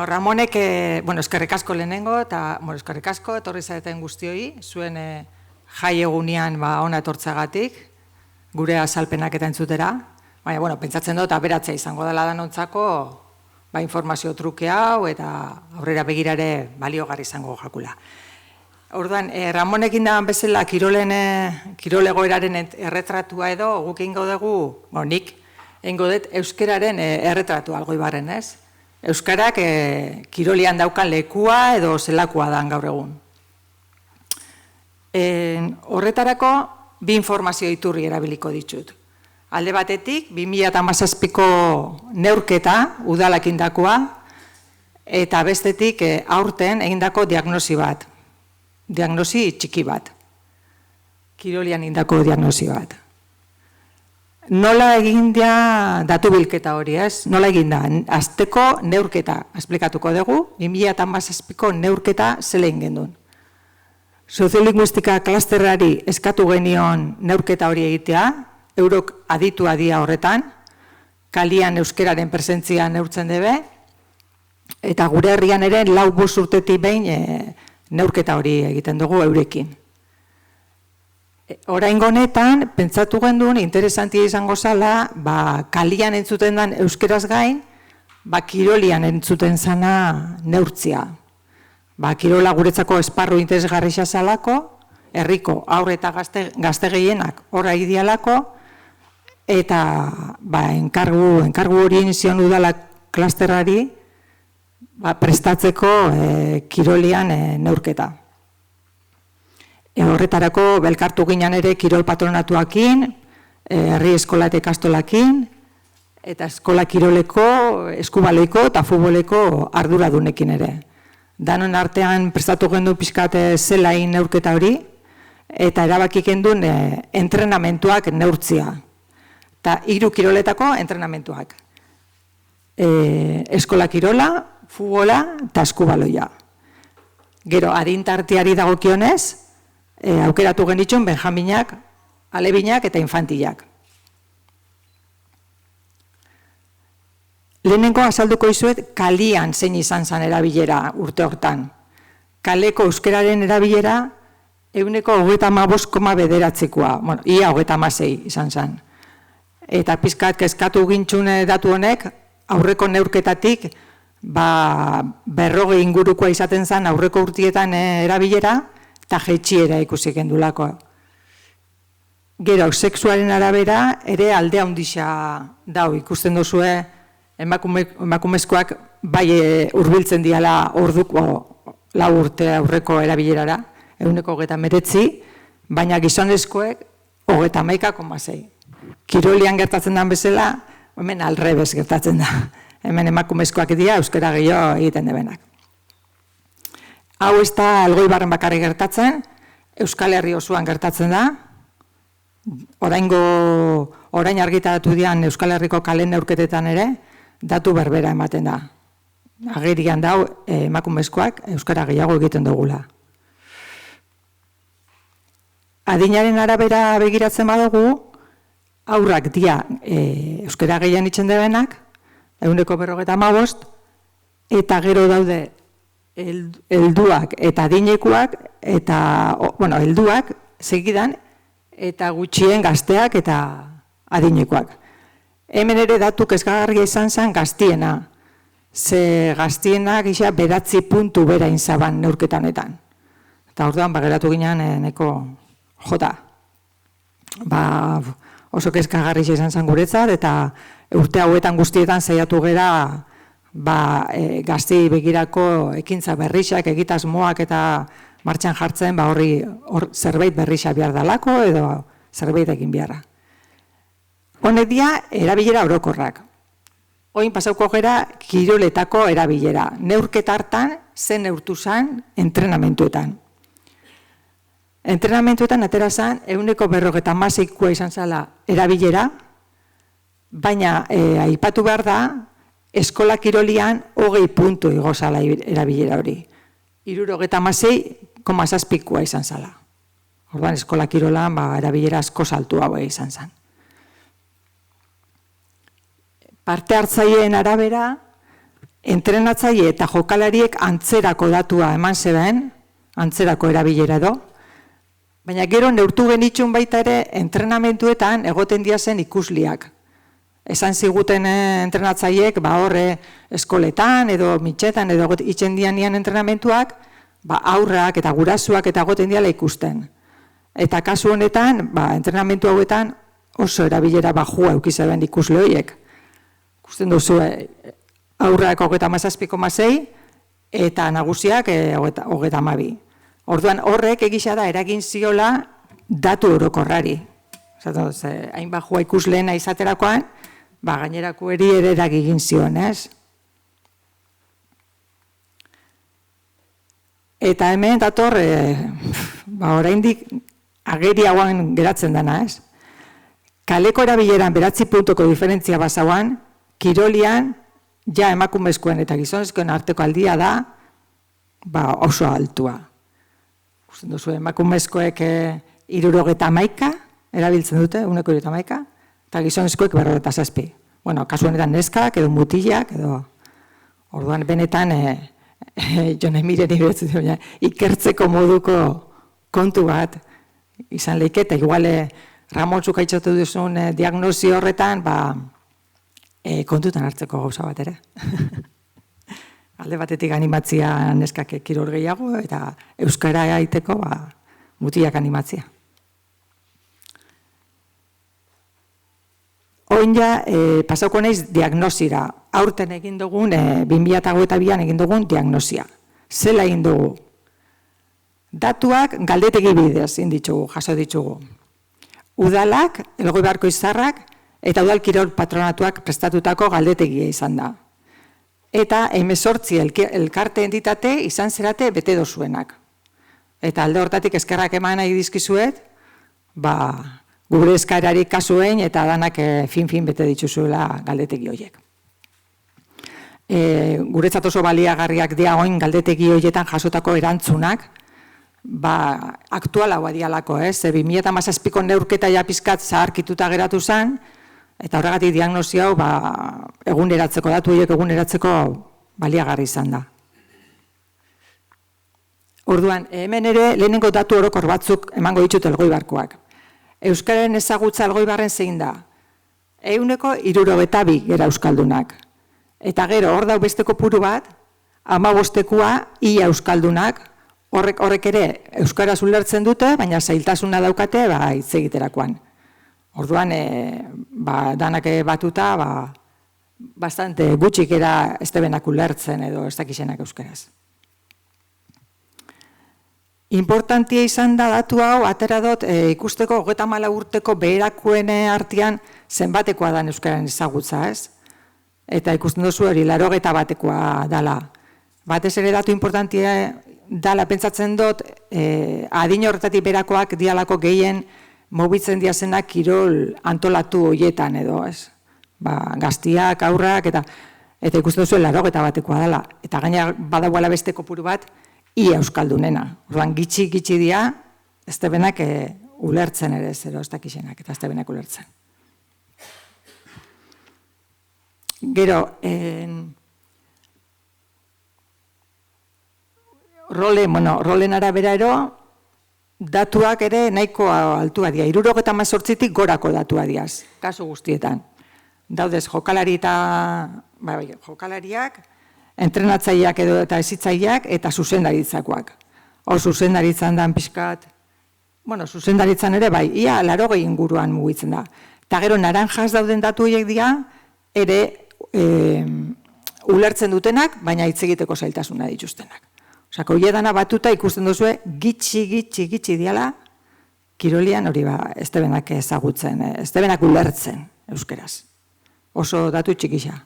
Ramonek, eskerrik asko lehenengo, eta eskerrik asko, etorri zareten guztioi, zuen jai egunean ona etortzagatik, gure azalpenak eta entzutera. Baina, pentsatzen dut, aberatzea izango dela danontzako, informazio truke hau, eta aurrera begirare baliogarri izango jakula. Orduan, Ramonekin da bezala kirolegoeraren erretratua edo, guk ingo dugu, nik ingo dut euskararen erretratua Algoibarren, ez? Euskarak kirolian daukan lekua edo zelakoa dan gaur egun. Horretarako, bi informazio iturri erabiliko ditut. Alde batetik, 2017ko neurketa, udalak indakoa, eta bestetik aurten egindako diagnosi bat. Diagnosi txiki bat. Kirolian indako diagnosi bat. Nola egin da datu bilketa hori, ez? Nola egin da? Azteko neurketa, esplikatuko dugu, 2017ko neurketa zela egin gendun. Soziolinguistika klasterrari eskatu genion neurketa hori egitea, eurok aditua dia horretan, kalian euskeraren presentzia neurtzen debe, eta gure herrian ere 4-5 urtetik behin neurketa hori egiten dugu eurekin. Oraingo honetan, pentsatu gendun, interesantia izango zala, kalian entzuten den euskeraz gain, kirolian entzuten zana neurtzia. Kirola guretzako esparru interesgarria zalako, herriko aurre eta gazte gehienak horra idealako, eta enkargu hori zion udala klasterrari prestatzeko kirolian neurketa. Horretarako belkartu ginen ere kirol patronatuakin, herri eskola eta ikastolakin, eta eskola kiroleko, eskubaleiko eta futboleko arduradunekin ere. Danon artean prestatu gendu pixkat zelain neurketa hori, eta erabakik gendun entrenamentuak neurtzia. Eta 3 kiroletako entrenamentuak. Eskola kirola, futbola eta eskubaloia. Gero, adintartiari dagokionez, aukeratu genitxun benjaminak, alebinak eta infantilak. Lehenengo azalduko izuet kalian zein izan zen erabilera urte hortan. Kaleko euskeraren erabilera 195,9%, ia 36 izan zen. Eta pizkat kezkatu gintxune datu honek, aurreko neurketatik, 40 ingurukoa izaten zen aurreko urtietan erabilera, eta jetxiera ikusi gendulako. Gero, sexuaren arabera, ere alde handixa dau ikusten duzue, emakumezkoak bai hurbiltzen diala orduko 4 urte aurreko erabilerara, 129, baina gizonezkoek 31,6. Kirolian gertatzen den bezala, hemen alrebez gertatzen da. Hemen emakumezkoak dira, euskara gehiago egiten debenak. Hau ez da Algoibarren bakarrik gertatzen, Euskal Herri osoan gertatzen da. Orain argitaratu dian Euskal Herriko kalen neurketetan ere, datu berbera ematen da. Agerian da emakumezkoak euskara gehiago egiten dugula. Adinaren arabera begiratzen badugu, aurrak dia euskara gehien itzen debenak, 155, eta gero daude helduak eta adinekuak, eta, helduak segidan, eta gutxien gazteak eta adinekuak. Hemen ere datu kezkagarria izan zen gaztiena. Ze gaztiena gisa 9 puntu bera inzaban neurketa honetan. Eta orduan, geratu ginen neko jota. Oso kezkagarria izan zen guretzat, eta urte hauetan guztietan saiatu gera gazti begirako ekintza berrixak, egitasmoak eta martxan jartzen, horri zerbait berrixa behar dalako edo zerbait egin beharra. Honek dia, erabilera orokorrak. Oin pasauko gera kiroletako erabilera. Neurketa hartan, zen neurtu zen entrenamentuetan. Entrenamentuetan atera zen, 156koa izan zela erabilera, baina aipatu behar da, eskola kirolian 20 puntu igo zala erabilera hori. 76,6koa izan zala. Orduan, eskola kirolan erabilera asko saltu hau izan zen. Parte hartzaileen arabera, entrenatzaile eta jokalariek antzerako datua eman zeben, antzerako erabilera edo, baina gero neurtu genitxun baita ere entrenamentuetan egoten diazen ikusliak. Esan ziguten entrenatzaileek, horre eskoletan edo mitxetan edo itxen dianian entrenamentuak, aurrak eta gurasuak eta egoten diala ikusten. Eta kasu honetan, entrenamentu hauetan oso erabilera bajua eukizeben ikusle horiek. Ikusten duzu, aurrak 37,6 eta nagusiak 32. Orduan horrek egisa da eragin ziola datu orokorrari. Hain bajua ikusleena izaterakoan, gainerako eri ere eragin zion, ez? Eta hemen dator, oraindik ageriagoan geratzen dena, ez? Kaleko erabileran 9 puntuko diferentzia bazauan, kirolian, ja emakumezkoen eta gizonezkoen arteko aldia da, oso altua. Gusten duzu, emakumezkoek 71 erabiltzen dute, 171, eta gizonezkoek 47. Bueno, kasu honetan neskak, edo mutilak, edo... Orduan benetan, Jon Emiren ikertzeko moduko kontu bat izan leike, eta igual Ramon zuk aitzotu duzun diagnosi horretan, kontutan hartzeko gauza bat ere. Alde batetik animatzia neskak kirol gehiago, eta euskara aiteko mutilak animatzia. Oin ja, pasauko naiz diagnosira. Aurten egin dugun, 2022an egin dugun diagnosia. Zela egin dugu? Datuak galdetegi bidez inditzugu, jaso ditugu. Udalak, Elgoibarko Izarrak, eta udal kirol patronatuak prestatutako galdetegia izan da. Eta 18 elkarte entitate izan zerate bete dozuenak. Eta alde hortatik eskerrak eman nahi dizkizuet, gure eskarari kasuen eta danak fin-fin bete dituzuela galdetegi horiek. Guretzat oso baliagarriak dira oin galdetegi horietan jasotako erantzunak, aktuala badialako, 2017ko neurketa ja pizkat zaharkituta geratu zen, eta horregatik diagnosi hau eguneratzeko, datu horiek eguneratzeko baliagarri izan da. Orduan, hemen ere lehenengo datu orokor batzuk emango ditut Elgoibarkoak. Euskararen ezagutza Elgoibarren zein da? 162 gera euskaldunak. Eta gero, hor dau beste kopuru bat, 15koa ia euskaldunak, horrek ere euskaraz ulertzen dute, baina zailtasuna daukate hitz egiterakoan. Orduan, danak batuta, bastante gutxik era ez debenak ulertzen edo ez dakisenak euskaraz. Importantia izan da datu hau, atera dut ikusteko 34 urteko beherakoen artean zenbatekoa da euskararen ezagutza, ez? Eta ikusten duzu hori 81koa dala. Batez ere datu importantia dala pentsatzen dut, adin horretatik berakoak dialako gehien mobitzen diazenak kirol antolatu horietan edo, ez? Gaztiak, aurrak, eta ikusten duzu 81koa dala. Eta gaina badagoela beste kopuru bat, ia euskaldunena. Orduan, gitxi dira, ez debenak ulertzen ere zero, ez dakisenak, eta ez debenak ulertzen. Gero, rolen arabera ero, datuak ere nahiko altua dira. 78tik gorako datua diaz, kasu guztietan. Daudez, jokalariak, entrenatzaileak edo eta ezitzaileak eta zuzendaritzakoak. Zuzendaritzan dan pixkat, zuzendaritzan ere ia 80 inguruan mugitzen da. Eta gero naranjaz dauden datu horiek dira, ere ulertzen dutenak, baina hitz egiteko zailtasuna dituztenak. Osako, hiedana batuta ikusten duzue, gitxi diala, kirolian hori ez debenak ezagutzen, ez debenak ulertzen euskeraz. Oso datu txikisa.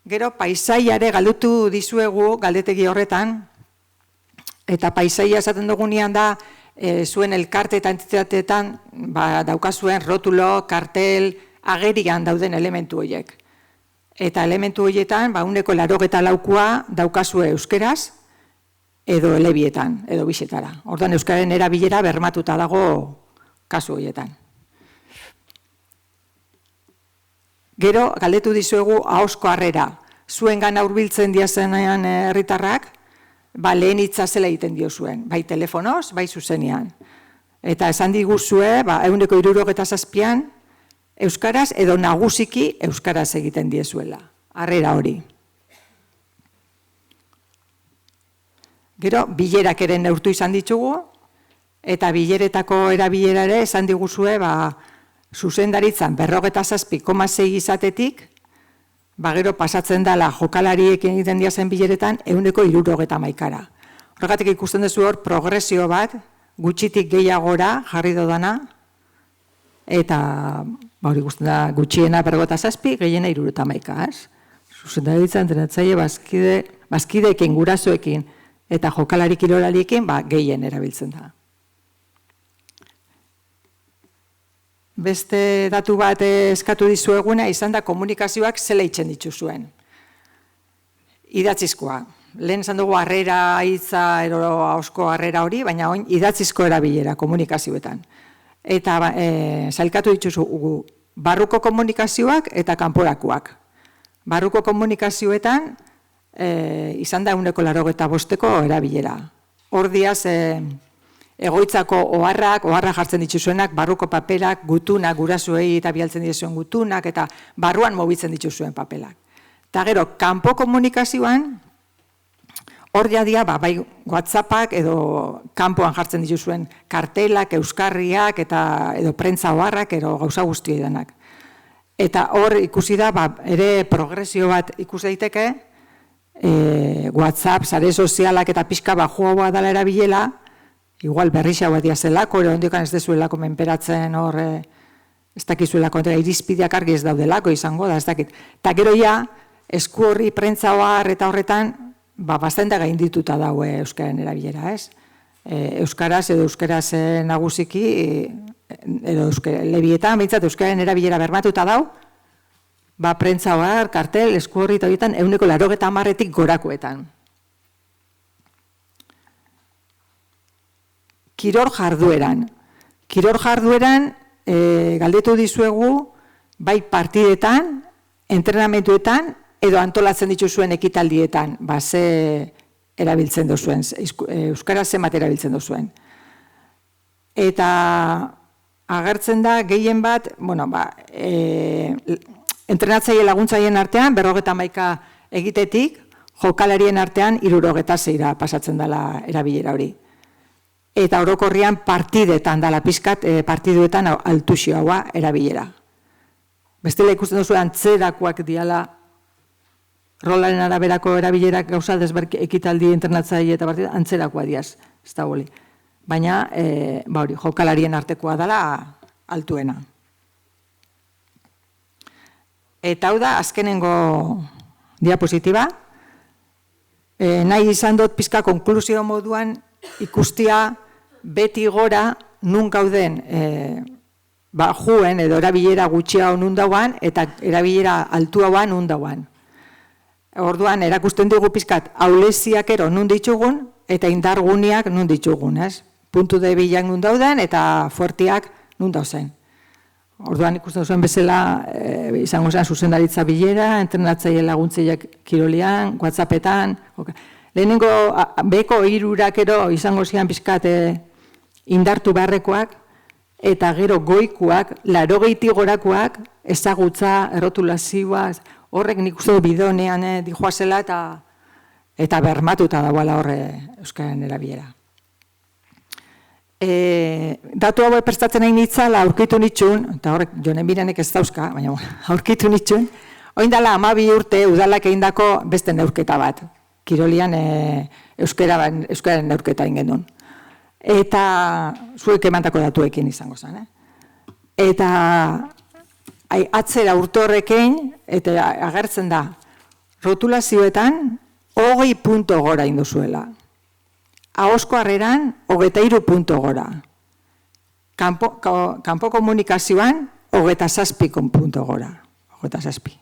Gero, paisaiare galdutu dizuegu galdetegi horretan, eta paisaia esaten dugunean da, zuen elkarte eta entitateetan, daukazuen rotulo, kartel, agerian dauden elementu horiek. Eta elementu horietan, 84koa daukazue euskeraz, edo elebietan, edo bixetara. Orduan euskararen erabilera bermatuta dago kasu horietan. Gero, galdetu dizuegu ahozko harrera. Zuen gana hurbiltzen diazenean herritarrak, lehen hitza zela egiten dio zuen, bai telefonoz, bai zuzenean. Eta esan diguzue, 167an, euskaraz edo nagusiki euskaraz egiten diezuela. Harrera hori. Gero, bilerak ere neurtu izan ditugu, eta bileretako erabilera ere esan diguzue, zuzendaritzan 47,6 izatetik, gero pasatzen dela jokalariek egiten diazen bileretan 171. Horregatik ikusten duzu hor progresio bat, gutxitik gehiagora jarri dodana, eta hori ikusten da gutxiena 47, gehiena 71, ez? Zuzendaritzan entrenatzaile bazkideekin, gurasoekin, eta jokalari kirolariekin gehien erabiltzen da. Beste datu bat eskatu dizueguna izan da komunikazioak zela itzen dituzuen. Idatzizkoa. Lehen esan dugu harrera hitza ero ahozko harrera hori, baina oin idatzizko erabilera komunikazioetan. Eta sailkatu dituzugu barruko komunikazioak eta kanporakoak. Barruko komunikazioetan izan da 185 erabilera. Hor diaz egoitzako oharrak jartzen dituzuenak, barruko paperak, gutunak, gurasoei eta bialtzen dituzuen gutunak, eta barruan mobitzen dituzuen papelak. Eta gero, kanpo komunikazioan, hor dia, bai WhatsAppak edo kanpoan jartzen dituzuen kartelak, euskarriak, edo prentza oharrak, edo gauza guztioi denak. Eta hor ikusi da, ere progresio bat ikus daiteke, WhatsApp, sare sozialak eta pixka joa dela erabilela, igual berrixau bat diazelako, ero ondiokan ez dezuelako menperatzen hor, ez dakizuelako, irizpideak argi ez daudelako izango da, ez dakit. Eta gero ja, esku horri prentza ohar eta horretan, bastante gaindituta daue euskaren erabilera, ez? Euskaraz edo euskaraz nagusiki, edo lebietan, behintzat euskaren erabilera bermatuta dau, prentza ohar, kartel, esku horri eta horietan, 180 gorakoetan. Kirol jardueran. Kirol jardueran galdetu dizuegu bai partidetan, entrenamentuetan, edo antolatzen dituzuen ekitaldietan, ze erabiltzen duzuen, euskara zenbat erabiltzen duzuen. Eta agertzen da gehien bat, entrenatzaile laguntzaien artean, 51 egitetik, jokalarien artean 76 pasatzen dela erabilera hori. Eta orokorrian partidetan dala pizkat, partiduetan altuxio haua erabilera. Bestela ikusten duzu antzerakoak diala rolaren araberako erabilerak gauza ekitaldi entrenatzaile eta partida antzerakoa diaz, ez da boli. Baina, jokalarien artekoa dela altuena. Eta hau da, azkenengo diapositiba. Nahi izan dut pizka konklusio moduan ikustia beti gora nun gauden juen edo erabilera gutxia nun dauan eta erabilera altua nun dauan. Orduan, erakusten dugu pizkat auleziak ero nun ditugun eta indarguniak nun ditugun, ez? Puntu debilak nun dauden eta fuertiak nun dauzen. Orduan, ikusten zuen bezala, izango zen zuzendaritza bilera, entrenatzaile laguntzeiak kirolian, WhatsAppetan. Lehenengo, beko hirurak ero izango zian pizkat indartu beharrekoak, eta gero goikuak, 80 gorakoak, ezagutza, errotulazioa, horrek nik uste bidonean dijoazela eta bermatuta dagoela horre euskaren erabilera. Datu hau prestatzen nahi nitzala aurkitu nitxun, eta horrek jonen birenek ez dauzka, baina aurkitu nitxun, oindala 12 urte udalak egindako beste neurketa bat, kirolian euskaren neurketa ingendun. Eta zuek emantako datuekin izango zen. Eta atzera urte horrekin, eta agertzen da, rotulazioetan 20 punto gora induzuela. Ahozko harreran, 23 punto gora. Kanpo komunikazioan, 27 punto gora. 27.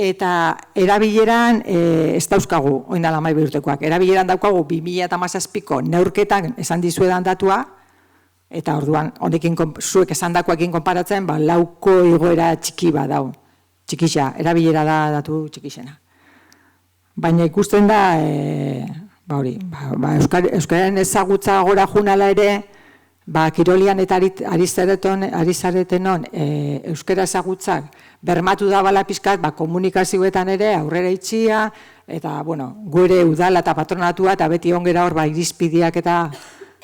Eta erabileran ez dauzkagu, oindala 12 urtekoak, erabileran daukagu 2017ko neurketan esan dizuedan datua, Eta orduan, honekin zuek esandakoekin konparatzen, lauko igoera txiki bat dau. Txikixa, erabilera da datu txikixena. Baina ikusten da, euskararen ezagutza gora junala ere, kirolian eta ari zaretenon euskara ezagutzak bermatu da bala pizkat, komunikazioetan ere aurrera itxia, eta, gure udala eta patronatua, eta beti ongera hor, irizpideak eta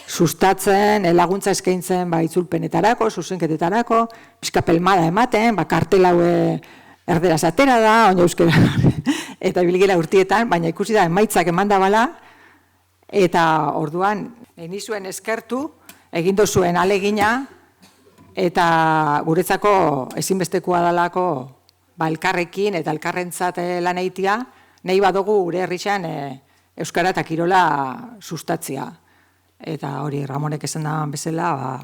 sustatzen, laguntza eskaintzen itzulpenetarako, zuzenketetarako, pizka pelmada ematen, kartel hau erderaz atera da, oina euskara, eta bilgela urtietan, baina ikusi da, emaitzak eman da bala, eta orduan, nizuen eskertu, egindu zuen alegina, eta guretzako ezinbestekoa dalako elkarrekin eta elkarrentzat lan eitia, nahi badugu gure herrixan euskara eta kirola sustatzia. Eta hori, Ramonek esan da bezala,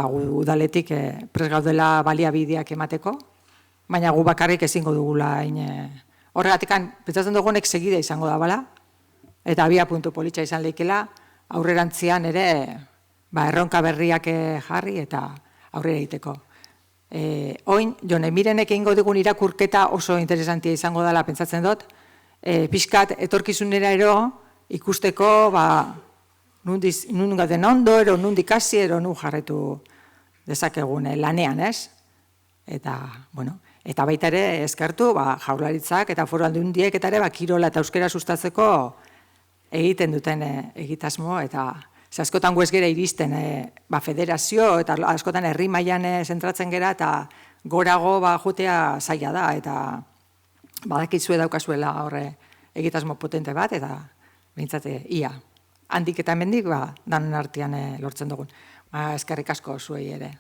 udaletik prest gaudela baliabideak emateko, baina gu bakarrik ezingo dugula. Horregatik, pentsatzen dugunek segida izango da bala, eta abia puntu politxa izan lehikela, aurrerantzian ere erronka berriak jarri eta aurrera egiteko. Oin, Jone Mirenek egingo dugun irakurketa oso interesantia izango dela pentsatzen dut, pixkat etorkizunera ero ikusteko nun gauden ondo, ero nun dikasi, ero nun jarretu dezakegun lanean, ez? Eta baita ere eskertu jaurlaritzak eta foru aldundiek eta ere kirola eta euskara sustatzeko egiten duten egitasmo, eta askotan gu ez gera iristen federazio, eta askotan herri mailan zentratzen gera, eta gorago jutea zaila da, eta badakizue daukazuela horre egitasmo potente bat, eta bintzate ia. Handik eta hemendik danen artean lortzen dugun. Eskerrik asko zuei ere.